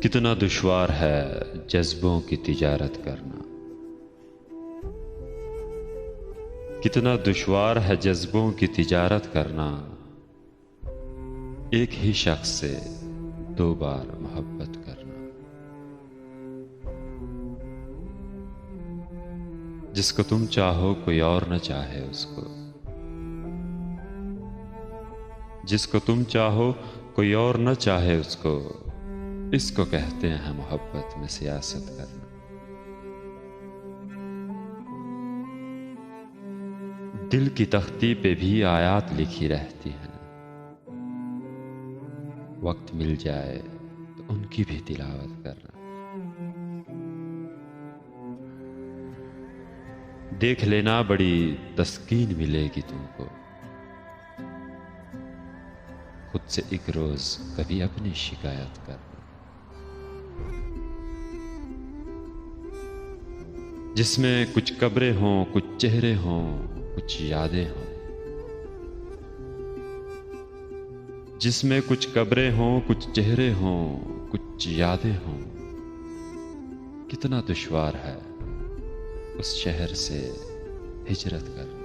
कितना दुश्वार है जज्बों की तिजारत करना। कितना दुश्वार है जज्बों की तिजारत करना। एक ही शख्स से दो बार मोहब्बत करना। जिसको तुम चाहो कोई और न चाहे उसको। जिसको तुम चाहो कोई और न चाहे उसको। इसको कहते हैं मोहब्बत में सियासत करना। दिल की तख्ती पे भी आयात लिखी रहती हैं। वक्त मिल जाए तो उनकी भी तिलावत करना। देख लेना बड़ी तस्कीन मिलेगी तुमको। खुद से एक रोज कभी अपनी शिकायत करना। जिसमें कुछ कब्रें हों, कुछ चेहरे हों, कुछ यादें हों। जिसमें कुछ कब्रें हों, कुछ चेहरे हों, कुछ यादें हों। कितना दुश्वार है उस शहर से हिजरत करना।